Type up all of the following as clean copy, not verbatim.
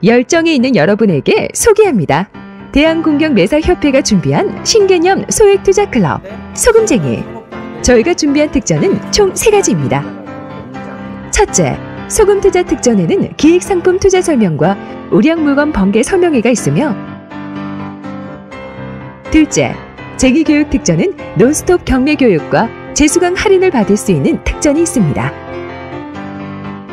열정이 있는 여러분에게 소개합니다. 대한공경매사협회가 준비한 신개념 소액투자클럽 소금쟁이. 저희가 준비한 특전은 총 3가지입니다. 첫째, 소금투자 특전에는 기획상품 투자 설명과 우량물건 번개 설명회가 있으며, 둘째, 쟁의교육 특전은 논스톱 경매교육과 재수강 할인을 받을 수 있는 특전이 있습니다.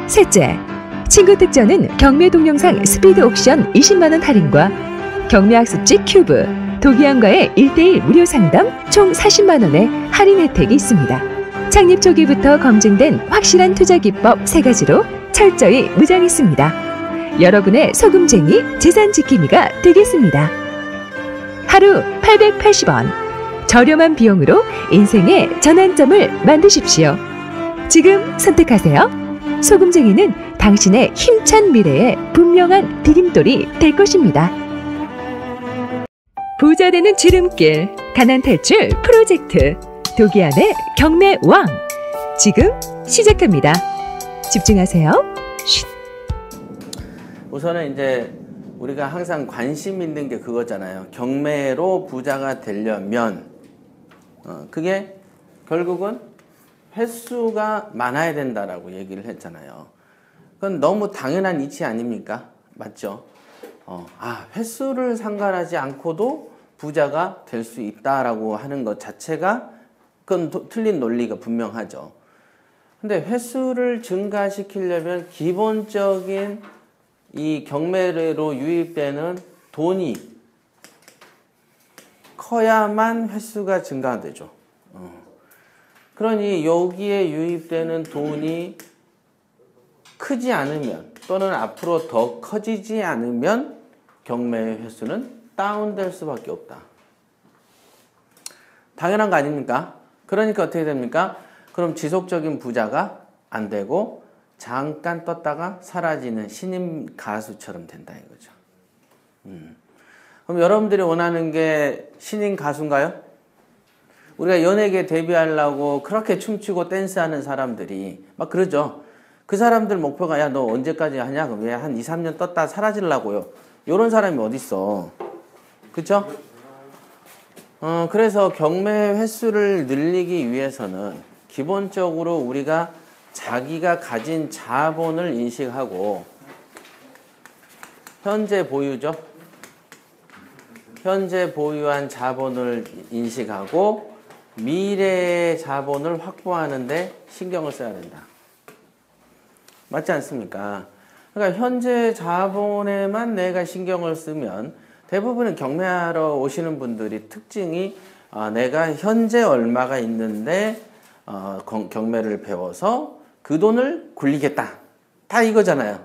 셋째, 친구 특전은 경매 동영상 스피드 옥션 20만원 할인과 경매학습지 큐브, 도기항과의 1:1 무료 상담 총 40만원의 할인 혜택이 있습니다. 창립 초기부터 검증된 확실한 투자 기법 3가지로 철저히 무장했습니다. 여러분의 소금쟁이 재산 지킴이가 되겠습니다. 하루 880원. 저렴한 비용으로 인생의 전환점을 만드십시오. 지금 선택하세요. 소금쟁이는 당신의 힘찬 미래의 분명한 디딤돌이 될 것입니다. 부자 되는 지름길, 가난 탈출 프로젝트 도기안의 경매왕, 지금 시작합니다. 집중하세요. 쉿. 우선은 이제 우리가 항상 관심 있는 게 그거잖아요. 경매로 부자가 되려면 그게 결국은 횟수가 많아야 된다라고 얘기를 했잖아요. 그건 너무 당연한 이치 아닙니까? 맞죠? 횟수를 상관하지 않고도 부자가 될 수 있다라고 하는 것 자체가 그건 틀린 논리가 분명하죠. 근데 횟수를 증가시키려면 기본적인 이 경매로 유입되는 돈이 커야만 횟수가 증가되죠. 그러니 여기에 유입되는 돈이 크지 않으면 또는 앞으로 더 커지지 않으면 경매 횟수는 다운될 수밖에 없다. 당연한 거 아닙니까? 그러니까 어떻게 됩니까? 그럼 지속적인 부자가 안 되고 잠깐 떴다가 사라지는 신인 가수처럼 된다 이거죠. 그럼 여러분들이 원하는 게 신인 가수인가요? 우리가 연예계 데뷔하려고 그렇게 춤추고 댄스하는 사람들이 막 그러죠. 그 사람들 목표가 야 너 언제까지 하냐? 그럼 왜 한 2, 3년 떴다 사라지려고요. 이런 사람이 어딨어. 그쵸? 그래서 경매 횟수를 늘리기 위해서는 기본적으로 우리가 자기가 가진 자본을 인식하고 현재 보유죠. 현재 보유한 자본을 인식하고 미래의 자본을 확보하는데 신경을 써야 된다. 맞지 않습니까? 그러니까 현재 자본에만 내가 신경을 쓰면 대부분은 경매하러 오시는 분들이 특징이 내가 현재 얼마가 있는데 경매를 배워서 그 돈을 굴리겠다. 다 이거잖아요.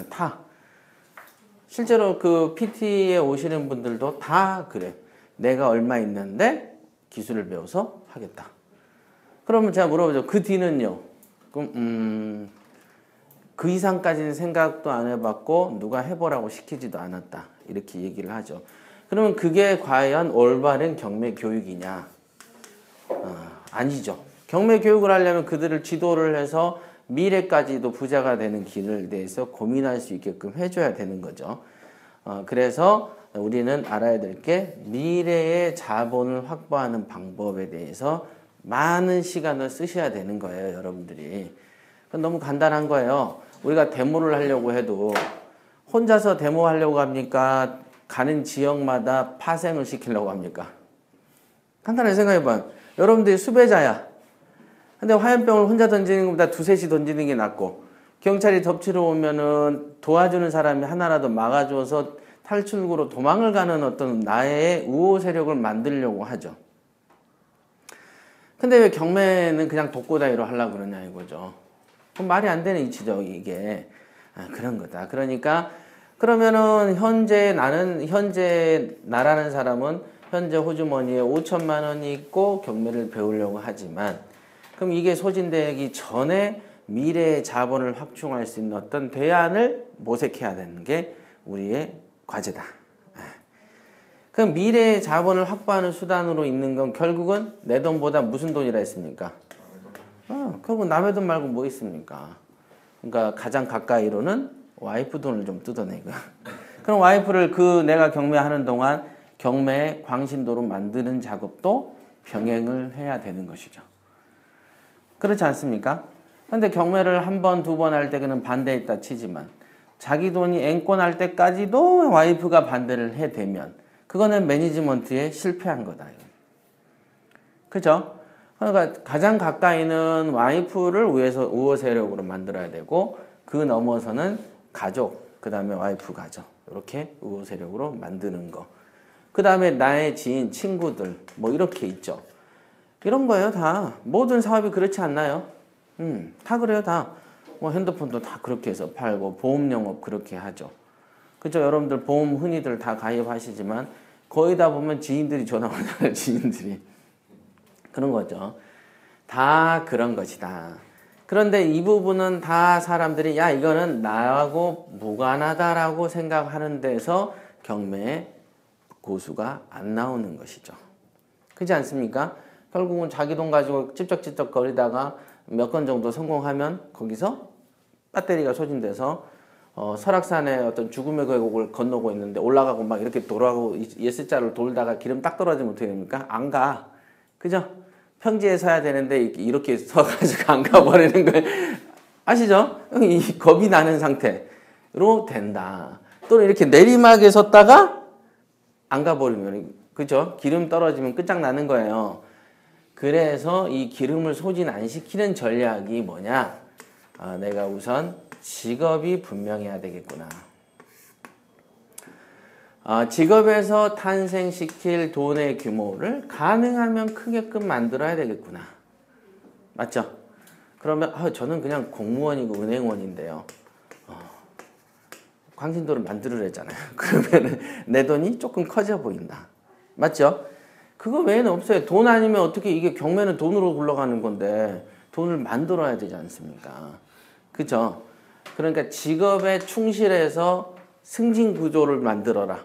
다. 실제로 그 PT에 오시는 분들도 다 그래. 내가 얼마 있는데 기술을 배워서 하겠다. 그러면 제가 물어보죠. 그 뒤는요? 그럼 그 이상까지는 생각도 안 해봤고 누가 해보라고 시키지도 않았다. 이렇게 얘기를 하죠. 그러면 그게 과연 올바른 경매 교육이냐? 아니죠. 경매 교육을 하려면 그들을 지도를 해서 미래까지도 부자가 되는 길을 대해서 고민할 수 있게끔 해줘야 되는 거죠. 그래서 우리는 알아야 될 게 미래의 자본을 확보하는 방법에 대해서 많은 시간을 쓰셔야 되는 거예요, 여러분들이. 너무 간단한 거예요. 우리가 데모를 하려고 해도 혼자서 데모하려고 합니까? 가는 지역마다 파생을 시키려고 합니까? 간단하게 생각해봐요. 여러분들이 수배자야. 근데 화염병을 혼자 던지는 것보다 두셋이 던지는 게 낫고 경찰이 덮치러 오면은 도와주는 사람이 하나라도 막아줘서 탈출구로 도망을 가는 어떤 나의 우호 세력을 만들려고 하죠. 근데 왜 경매는 그냥 독고다이로 하려고 그러냐 이거죠. 그럼 말이 안 되는 이치죠, 이게. 그런 거다. 그러니까 그러면은 현재 나라는 사람은 현재 호주머니에 5천만 원이 있고 경매를 배우려고 하지만 그럼 이게 소진되기 전에 미래의 자본을 확충할 수 있는 어떤 대안을 모색해야 되는 게 우리의 과제다. 그럼 미래의 자본을 확보하는 수단으로 있는 건 결국은 내 돈보다 무슨 돈이라 했습니까? 결국 남의 돈 말고 뭐 있습니까? 그러니까 가장 가까이로는 와이프 돈을 좀 뜯어내고. 그럼 와이프를 내가 경매하는 동안 경매에 광신도로 만드는 작업도 병행을 해야 되는 것이죠. 그렇지 않습니까? 근데 경매를 한 번, 두 번 할 때 그는 반대했다 치지만 자기 돈이 앵권할 때까지도 와이프가 반대를 해대면 그거는 매니지먼트에 실패한 거다. 그죠? 그러니까 가장 가까이는 와이프를 우호 세력으로 만들어야 되고 그 넘어서는 가족, 그 다음에 와이프 가족 이렇게 우호 세력으로 만드는 거. 그 다음에 나의 지인, 친구들 뭐 이렇게 있죠. 이런 거예요 다. 모든 사업이 그렇지 않나요? 다 그래요 다. 뭐 핸드폰도 다 그렇게 해서 팔고 보험 영업 그렇게 하죠. 그죠? 여러분들 보험 흔히들 다 가입하시지만 거의 다 보면 지인들이 전화 오잖아요. 지인들이. 그런 거죠. 다 그런 것이다. 그런데 이 부분은 다 사람들이 야 이거는 나하고 무관하다라고 생각하는 데서 경매에 고수가 안 나오는 것이죠. 그렇지 않습니까? 결국은 자기 돈 가지고 찝쩍찝쩍 거리다가 몇 건 정도 성공하면 거기서 배터리가 소진돼서 설악산에 어떤 죽음의 계곡을 건너고 있는데 올라가고 막 이렇게 돌아가고 S자를 돌다가 기름 딱 떨어지면 어떻게 됩니까? 안 가. 그죠? 평지에 서야 되는데 이렇게 서가지고 안 가버리는 거예요. 아시죠? 이 겁이 나는 상태로 된다. 또는 이렇게 내리막에 섰다가 안 가버리면, 그죠? 기름 떨어지면 끝장나는 거예요. 그래서 이 기름을 소진 안 시키는 전략이 뭐냐? 내가 우선 직업이 분명해야 되겠구나. 직업에서 탄생시킬 돈의 규모를 가능하면 크게끔 만들어야 되겠구나. 맞죠? 그러면 저는 그냥 공무원이고 은행원인데요. 광신도를 만들으랬잖아요. 그러면 내 돈이 조금 커져 보인다. 맞죠? 그거 외에는 없어요. 돈 아니면 어떻게 이게 경매는 돈으로 굴러가는 건데 돈을 만들어야 되지 않습니까? 그죠? 그러니까 직업에 충실해서 승진 구조를 만들어라.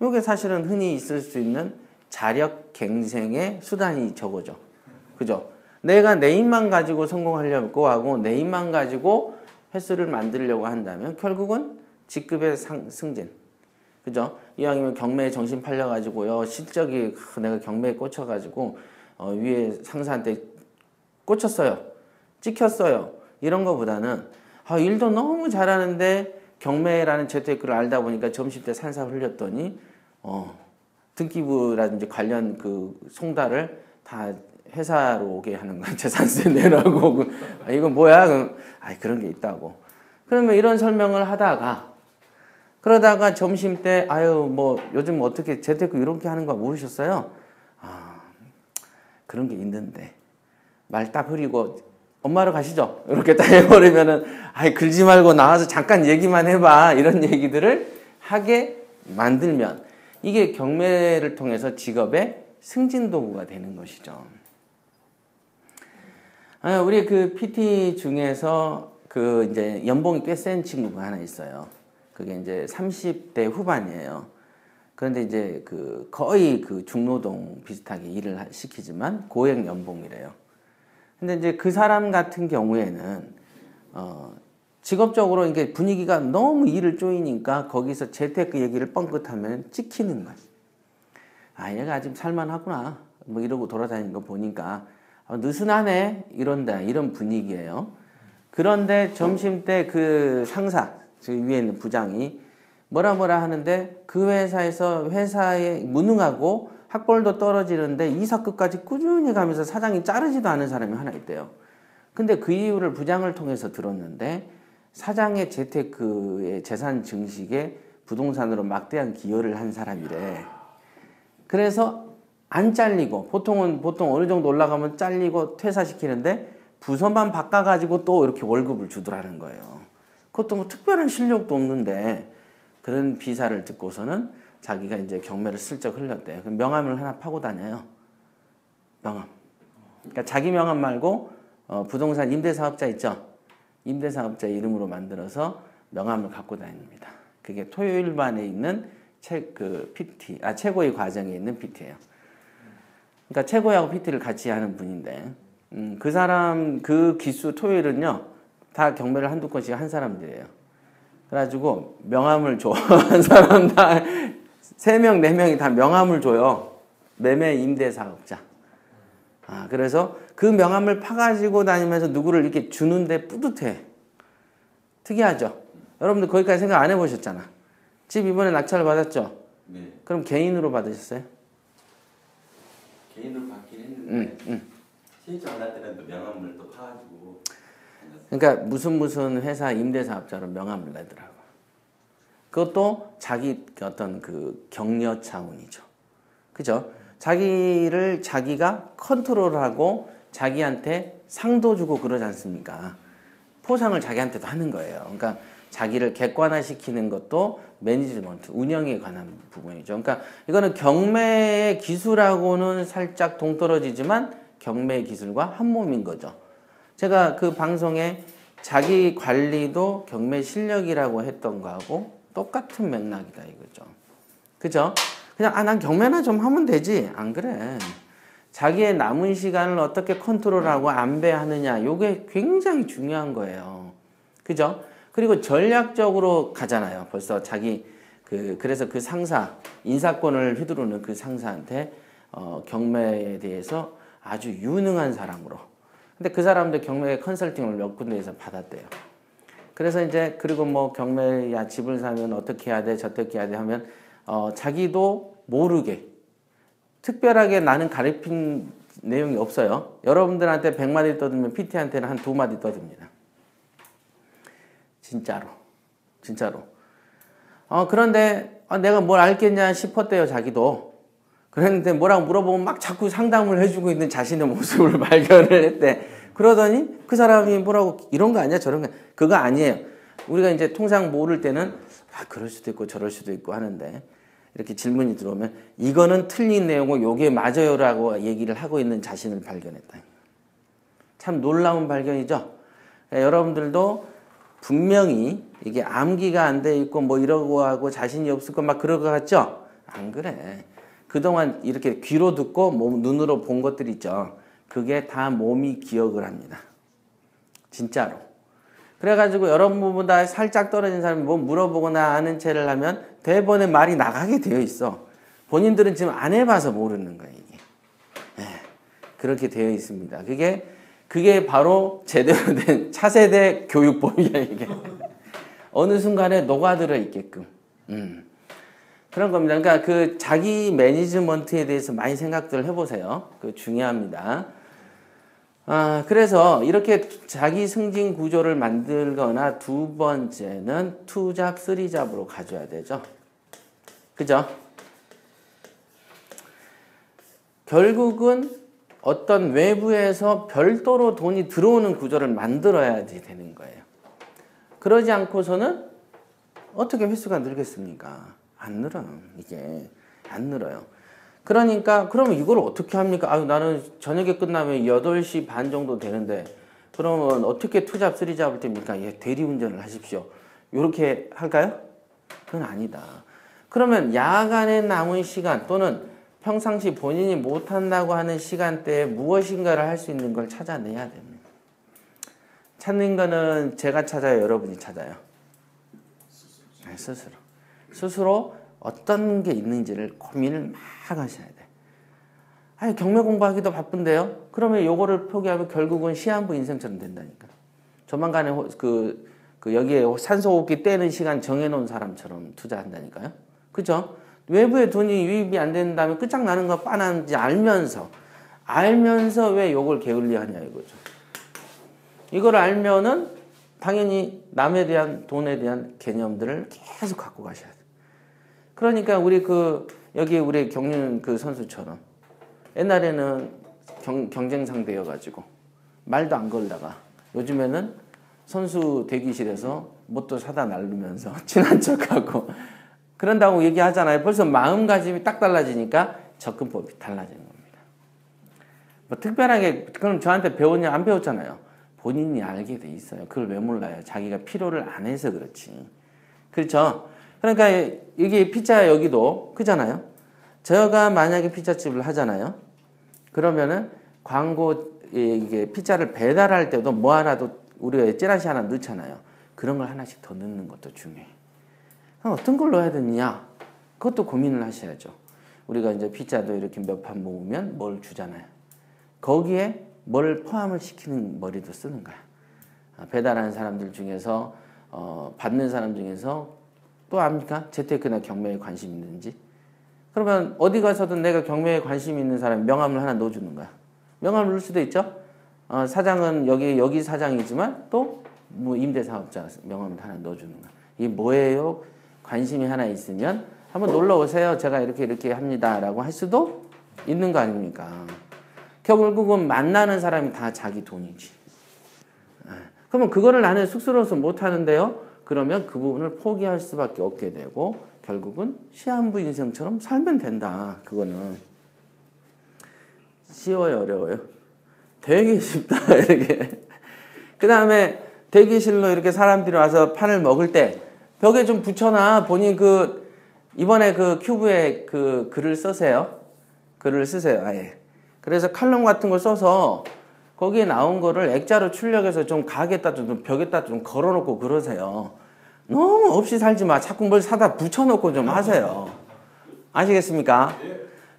이게 사실은 흔히 있을 수 있는 자력 갱생의 수단이 저거죠. 그죠? 내가 내 힘만 가지고 성공하려고 하고 내 힘만 가지고 횟수를 만들려고 한다면 결국은 직급의 승진. 그죠? 이왕이면 경매에 정신 팔려가지고요. 실적이 내가 경매에 꽂혀가지고 위에 상사한테 꽂혔어요. 찍혔어요. 이런 거보다는 일도 너무 잘하는데 경매라는 재테크를 알다 보니까 점심때 산사 흘렸더니 등기부라든지 관련 그 송달을 다 회사로 오게 하는 거야. 재산세 내라고. 이건 뭐야? 그런 게 있다고. 그러면 이런 설명을 하다가 그러다가 점심때 뭐 요즘 어떻게 재테크 이렇게 하는 거 모르셨어요? 그런 게 있는데 말 딱 흐리고 엄마로 가시죠. 이렇게 딱 해버리면은 글지 말고 나와서 잠깐 얘기만 해봐. 이런 얘기들을 하게 만들면 이게 경매를 통해서 직업의 승진 도구가 되는 것이죠. 우리 그 PT 중에서 그 이제 연봉이 꽤 센 친구가 하나 있어요. 그게 이제 30대 후반이에요. 그런데 이제 그 거의 그 중노동 비슷하게 일을 시키지만 고액 연봉이래요. 근데 이제 그 사람 같은 경우에는 직업적으로 이게 분위기가 너무 일을 쪼이니까 거기서 재테크 얘기를 뻥긋하면 찍히는 거야. 얘가 아직 살만하구나. 뭐 이러고 돌아다니는 거 보니까 느슨하네. 이런 분위기예요. 그런데 점심때 그 상사, 저 위에 있는 부장이 뭐라 하는데 그 회사에 무능하고 학벌도 떨어지는데 이사급까지 꾸준히 가면서 사장이 자르지도 않은 사람이 하나 있대요. 근데 그 이유를 부장을 통해서 들었는데 사장의 재테크의 재산 증식에 부동산으로 막대한 기여를 한 사람이래. 그래서 안 잘리고 보통 어느 정도 올라가면 잘리고 퇴사시키는데 부서만 바꿔가지고 또 이렇게 월급을 주더라는 거예요. 그것도 뭐 특별한 실력도 없는데 그런 비사를 듣고서는 자기가 이제 경매를 슬쩍 흘렸대요. 명함을 하나 파고 다녀요. 명함. 그러니까 자기 명함 말고 부동산 임대사업자 있죠. 임대사업자 이름으로 만들어서 명함을 갖고 다닙니다. 그게 토요일반에 있는 최고의 과정에 있는 PT예요. 그러니까 최고하고 PT를 같이 하는 분인데 그 사람 그 기수 토요일은요 다 경매를 한두 건씩 한 사람들이에요. 그래가지고 명함을 줘. 한 사람 다 3명, 4명이 다 명함을 줘요. 매매 임대 사업자. 그래서 그 명함을 파가지고 다니면서 누구를 이렇게 주는데 뿌듯해. 특이하죠? 여러분들 거기까지 생각 안 해보셨잖아. 집 이번에 낙찰 받았죠? 네. 그럼 개인으로 받으셨어요? 개인으로 받긴 했는데 응. 신청 안 할 때는 또 명함을 또 파가지고. 그러니까 무슨 회사 임대사업자로 명함을 내더라고. 그것도 자기 어떤 그 격려 차원이죠. 그죠? 자기가 컨트롤하고 자기한테 상도 주고 그러지 않습니까? 포상을 자기한테도 하는 거예요. 그러니까 자기를 객관화시키는 것도 매니지먼트, 운영에 관한 부분이죠. 그러니까 이거는 경매의 기술하고는 살짝 동떨어지지만 경매의 기술과 한 몸인 거죠. 제가 그 방송에 자기 관리도 경매 실력이라고 했던 거하고 똑같은 맥락이다 이거죠. 그죠? 그냥 난 경매나 좀 하면 되지. 안 그래. 자기의 남은 시간을 어떻게 컨트롤하고 안배하느냐. 이게 굉장히 중요한 거예요. 그죠? 그리고 전략적으로 가잖아요. 벌써 자기 그래서 그 상사, 인사권을 휘두르는 그 상사한테 경매에 대해서 아주 유능한 사람으로. 근데 그 사람도 경매 컨설팅을 몇 군데에서 받았대요. 그래서 이제 그리고 뭐 경매야 집을 사면 어떻게 해야 돼, 저떻게 해야 돼 하면 자기도 모르게 특별하게 나는 가르친 내용이 없어요. 여러분들한테 100마디 떠들면 PT한테는 한 2마디 떠듭니다. 진짜로. 그런데 내가 뭘 알겠냐 싶었대요, 자기도. 그랬는데 뭐라고 물어보면 막 자꾸 상담을 해주고 있는 자신의 모습을 발견을 했대. 그러더니 그 사람이 뭐라고 이런 거 아니야, 저런 거 그거 아니에요. 우리가 이제 통상 모를 때는 그럴 수도 있고 저럴 수도 있고 하는데 이렇게 질문이 들어오면 이거는 틀린 내용이고 요게 맞아요라고 얘기를 하고 있는 자신을 발견했다. 참 놀라운 발견이죠. 여러분들도 분명히 이게 암기가 안 돼 있고 뭐 이러고 하고 자신이 없을 거 막 그럴 것 같죠? 안 그래. 그동안 이렇게 귀로 듣고 눈으로 본 것들 있죠. 그게 다 몸이 기억을 합니다. 진짜로. 그래가지고 여러분보다 살짝 떨어진 사람이 뭐 물어보거나 아는 체를 하면 대본에 말이 나가게 되어 있어. 본인들은 지금 안 해봐서 모르는 거예요, 이게. 그렇게 되어 있습니다. 그게 바로 제대로 된 차세대 교육법이야, 이게. 어느 순간에 녹아들어 있게끔. 그런 겁니다. 그러니까 그 자기 매니지먼트에 대해서 많이 생각들 해보세요. 그 중요합니다. 그래서 이렇게 자기 승진 구조를 만들거나 두 번째는 투잡, 쓰리잡으로 가져야 되죠. 그죠? 결국은 어떤 외부에서 별도로 돈이 들어오는 구조를 만들어야 되는 거예요. 그러지 않고서는 어떻게 횟수가 늘겠습니까? 안 늘어요. 이게 안 늘어요. 그러니까 그러면 이걸 어떻게 합니까? 나는 저녁에 끝나면 8시 반 정도 되는데 그러면 어떻게 투잡, 쓰리잡을 때입니까? 대리운전을 하십시오. 이렇게 할까요? 그건 아니다. 그러면 야간에 남은 시간 또는 평상시 본인이 못한다고 하는 시간대에 무엇인가를 할 수 있는 걸 찾아내야 됩니다. 찾는 거는 제가 찾아요? 여러분이 찾아요? 스스로 어떤 게 있는지를 고민을 막 하셔야 돼. 경매 공부하기도 바쁜데요? 그러면 요거를 포기하면 결국은 시한부 인생처럼 된다니까. 조만간에 여기에 산소호흡기 떼는 시간 정해놓은 사람처럼 투자한다니까요. 그죠? 외부에 돈이 유입이 안 된다면 끝장나는 거 뻔한지 알면서 왜 요걸 게을리하냐 이거죠. 이걸 알면은 당연히 남에 대한 돈에 대한 개념들을 계속 갖고 가셔야 돼. 그러니까 여기 우리 경륜 선수처럼 옛날에는 경쟁 상대여가지고 말도 안 걸다가 요즘에는 선수 대기실에서 뭣도 사다 나르면서 친한 척하고 그런다고 얘기하잖아요. 벌써 마음가짐이 딱 달라지니까 접근법이 달라지는 겁니다. 뭐 특별하게 그럼 저한테 배웠냐 안 배웠잖아요. 본인이 알게 돼 있어요. 그걸 왜 몰라요? 자기가 필요를 안 해서 그렇지. 그렇죠? 그러니까 이게 피자 여기도 그잖아요. 제가 만약에 피자집을 하잖아요. 그러면은 광고 이게 피자를 배달할 때도 뭐 하나도 우리가 찌라시 하나 넣잖아요. 그런 걸 하나씩 더 넣는 것도 중요해. 그럼 어떤 걸 넣어야 되느냐? 그것도 고민을 하셔야죠. 우리가 이제 피자도 이렇게 몇 판 모으면 뭘 주잖아요. 거기에 뭘 포함을 시키는 머리도 쓰는 거야. 배달하는 사람들 중에서 받는 사람 중에서 또 압니까? 재테크나 경매에 관심 있는지? 그러면 어디 가서든 내가 경매에 관심 있는 사람 명함을 하나 넣어주는 거야. 명함을 넣을 수도 있죠. 사장은 여기 사장이지만 또 뭐 임대사업자 명함을 하나 넣어주는 거야. 이게 뭐예요? 관심이 하나 있으면 한번 놀러 오세요. 제가 이렇게 합니다라고 할 수도 있는 거 아닙니까? 결국은 만나는 사람이 다 자기 돈이지. 그러면 그거를 나는 쑥스러워서 못 하는데요. 그러면 그 부분을 포기할 수밖에 없게 되고 결국은 시한부 인생처럼 살면 된다. 그거는 쉬워요, 어려워요? 되게 쉽다. 이렇게. 그 다음에 대기실로 이렇게 사람들이 와서 판을 먹을 때 벽에 좀 붙여놔. 본인 이번에 큐브에 글을 쓰세요. 글을 쓰세요, 아예. 그래서 칼럼 같은 걸 써서 거기에 나온 거를 액자로 출력해서 좀 가게다 좀 벽에다 좀 걸어놓고 그러세요. 너무 없이 살지 마. 자꾸 뭘 사다 붙여놓고 좀 하세요. 아시겠습니까?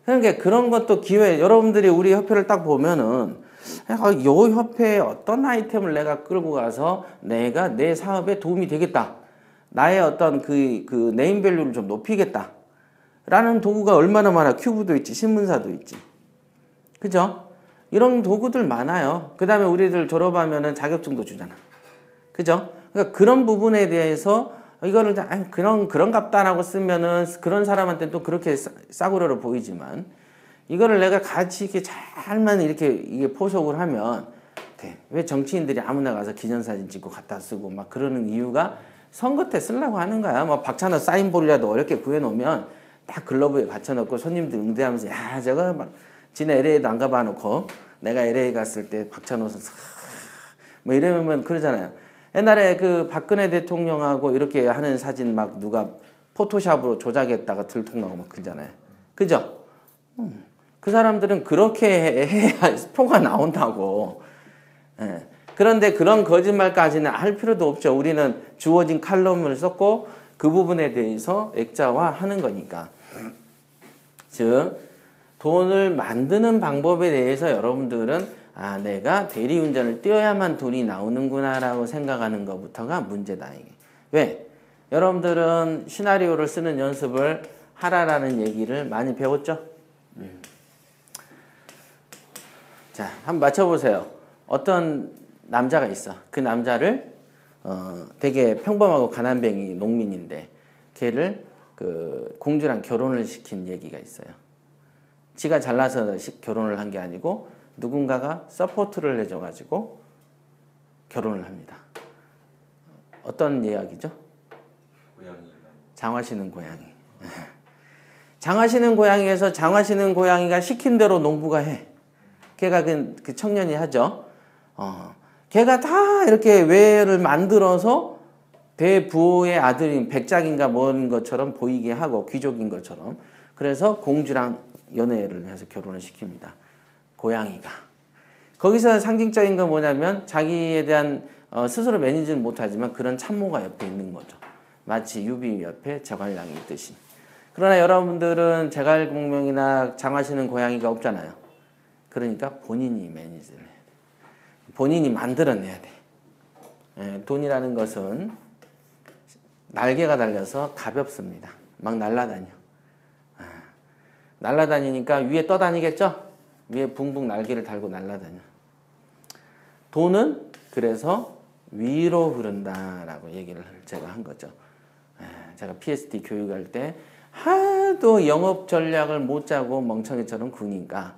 그러니까 그런 것도 기회. 여러분들이 우리 협회를 딱 보면은 요 협회에 어떤 아이템을 내가 끌고 가서 내가 내 사업에 도움이 되겠다. 나의 어떤 그 네임밸류를 좀 높이겠다. 라는 도구가 얼마나 많아. 큐브도 있지. 신문사도 있지. 그죠? 이런 도구들 많아요. 그 다음에 우리들 졸업하면은 자격증도 주잖아. 그죠? 그러니까 그런 부분에 대해서 이거를 그런갑다라고 쓰면은 그런 사람한테 또 그렇게 싸구려로 보이지만 이거를 내가 같이 이렇게 잘만 이게 포석을 하면 돼. 왜 정치인들이 아무나 가서 기념사진 찍고 갖다 쓰고 막 그러는 이유가 선거 때 쓰려고 하는 거야. 뭐 박찬호 사인볼이라도 어렵게 구해놓으면 딱 글러브에 받쳐놓고 손님들 응대하면서 야 저거 막 지네 LA도 안 가봐 놓고 내가 LA 갔을 때 박찬호 선수 뭐 이러면 그러잖아요. 옛날에 박근혜 대통령하고 이렇게 하는 사진 막 누가 포토샵으로 조작했다가 들통나고 막 그러잖아요. 그죠? 그 사람들은 그렇게 해야 표가 나온다고. 예. 그런데 그런 거짓말까지는 할 필요도 없죠. 우리는 주어진 칼럼을 썼고 그 부분에 대해서 액자화하는 거니까. 즉 돈을 만드는 방법에 대해서 여러분들은 내가 대리운전을 뛰어야만 돈이 나오는구나 라고 생각하는 것부터가 문제다. 이게. 왜? 여러분들은 시나리오를 쓰는 연습을 하라라는 얘기를 많이 배웠죠? 자, 한번 맞춰보세요. 어떤 남자가 있어. 그 남자를 되게 평범하고 가난뱅이 농민인데 걔를 공주랑 결혼을 시킨 얘기가 있어요. 지가 잘나서 결혼을 한 게 아니고 누군가가 서포트를 해줘가지고 결혼을 합니다. 어떤 이야기죠? 장화시는 고양이. 장화시는 고양이에서 장화시는 고양이가 시킨 대로 농부가 해. 걔가 그 청년이 하죠. 걔가 다 이렇게 외를 만들어서 대부호의 아들인 백작인가 뭔 것처럼 보이게 하고 귀족인 것처럼. 그래서 공주랑 연애를 해서 결혼을 시킵니다. 고양이가. 거기서 상징적인 건 뭐냐면 자기에 대한 스스로 매니지는 못하지만 그런 참모가 옆에 있는 거죠. 마치 유비 옆에 제갈량이 있듯이. 그러나 여러분들은 제갈공명이나 장화시는 고양이가 없잖아요. 그러니까 본인이 매니지를 해야 돼. 본인이 만들어내야 돼. 예, 돈이라는 것은 날개가 달려서 가볍습니다. 막 날아다녀. 날아다니니까 위에 떠다니겠죠? 위에 붕붕 날개를 달고 날아다녀. 돈은 그래서 위로 흐른다라고 얘기를 제가 한 거죠. 제가 PSD 교육할 때 하도 영업 전략을 못 짜고 멍청이처럼 구니까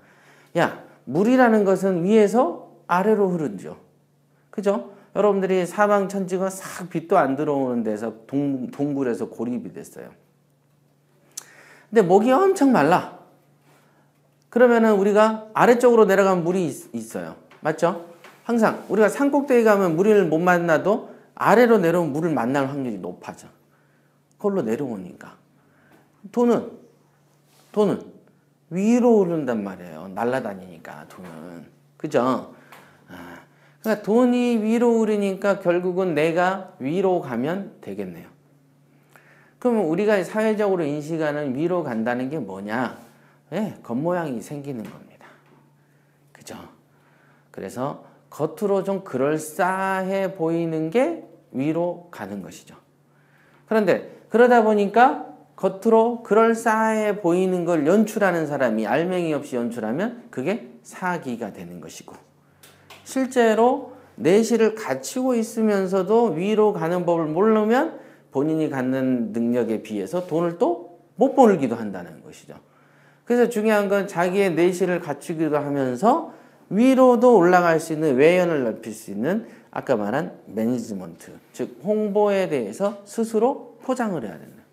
야, 물이라는 것은 위에서 아래로 흐르죠. 그죠? 여러분들이 사방천지가 싹 빛도 안 들어오는 데서 동굴에서 고립이 됐어요. 근데 목이 엄청 말라. 그러면은 우리가 아래쪽으로 내려가면 물이 있어요. 맞죠? 항상 우리가 산꼭대기 가면 물을 못 만나도 아래로 내려오면 물을 만날 확률이 높아져. 그걸로 내려오니까. 돈은 위로 오른단 말이에요. 날아다니니까 돈은. 그죠? 그러니까 돈이 위로 오르니까 결국은 내가 위로 가면 되겠네요. 그러면 우리가 사회적으로 인식하는 위로 간다는 게 뭐냐? 네, 겉모양이 생기는 겁니다. 그죠? 그래서 겉으로 좀 그럴싸해 보이는 게 위로 가는 것이죠. 그런데 그러다 보니까 겉으로 그럴싸해 보이는 걸 연출하는 사람이 알맹이 없이 연출하면 그게 사기가 되는 것이고, 실제로 내실을 갖추고 있으면서도 위로 가는 법을 모르면 본인이 갖는 능력에 비해서 돈을 또 못 벌기도 한다는 것이죠. 그래서 중요한 건 자기의 내실을 갖추기도 하면서 위로도 올라갈 수 있는, 외연을 넓힐 수 있는 아까 말한 매니지먼트, 즉 홍보에 대해서 스스로 포장을 해야 된다.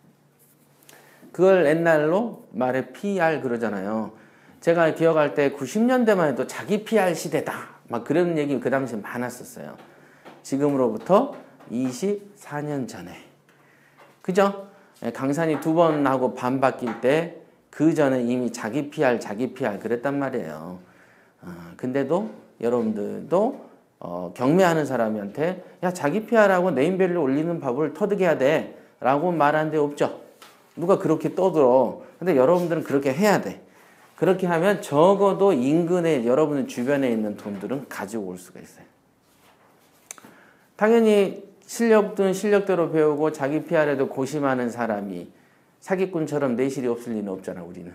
그걸 옛날로 말해 PR 그러잖아요. 제가 기억할 때 90년대만 해도 자기 PR 시대다, 막 그런 얘기 그 당시에 많았었어요. 지금으로부터 24년 전에. 그죠? 강산이 2번 하고 반 바뀔 때 그 전에 이미 자기 PR 그랬단 말이에요. 근데도 여러분들도 경매하는 사람한테 야, 자기 PR하고 네임밸류 올리는 법을 터득해야 돼 라고 말하는 데 없죠. 누가 그렇게 떠들어. 근데 여러분들은 그렇게 해야 돼. 그렇게 하면 적어도 인근에, 여러분 주변에 있는 돈들은 가지고 올 수가 있어요. 당연히 실력든 실력대로 배우고 자기 PR에도 고심하는 사람이 사기꾼처럼 내실이 없을 리는 없잖아, 우리는.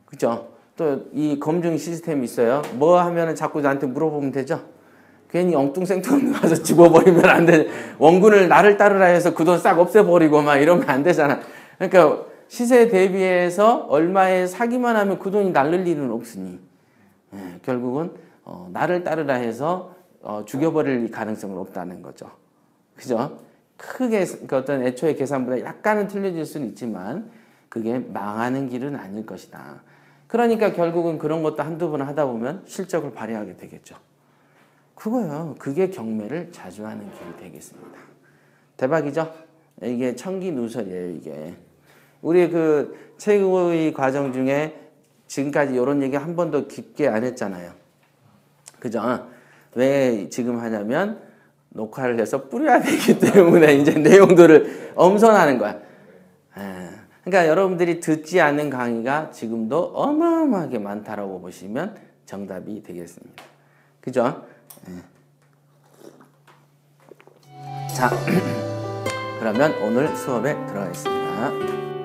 그죠? 또 이 검증 시스템이 있어요. 뭐 하면은 자꾸 나한테 물어보면 되죠? 괜히 엉뚱생뚱 가서 죽어버리면 안 돼. 원군을 나를 따르라 해서 그 돈 싹 없애버리고 막 이러면 안 되잖아. 그러니까 시세 대비해서 얼마에 사기만 하면 그 돈이 날릴 일은 없으니, 결국은 나를 따르라 해서 죽여버릴 가능성은 없다는 거죠. 그죠? 크게 그 어떤 애초의 계산보다 약간은 틀려질 수는 있지만 그게 망하는 길은 아닐 것이다. 그러니까 결국은 그런 것도 한두 번 하다 보면 실적을 발휘하게 되겠죠. 그거요. 그게 경매를 자주 하는 길이 되겠습니다. 대박이죠? 이게 천기누설이에요, 이게. 우리 그 최고의 과정 중에 지금까지 이런 얘기 한 번도 깊게 안 했잖아요. 그죠? 왜 지금 하냐면 녹화를 해서 뿌려야 되기 때문에 이제 내용들을 엄선하는 거야. 그러니까 여러분들이 듣지 않는 강의가 지금도 어마어마하게 많다라고 보시면 정답이 되겠습니다. 그죠? 자, 그러면 오늘 수업에 들어가겠습니다.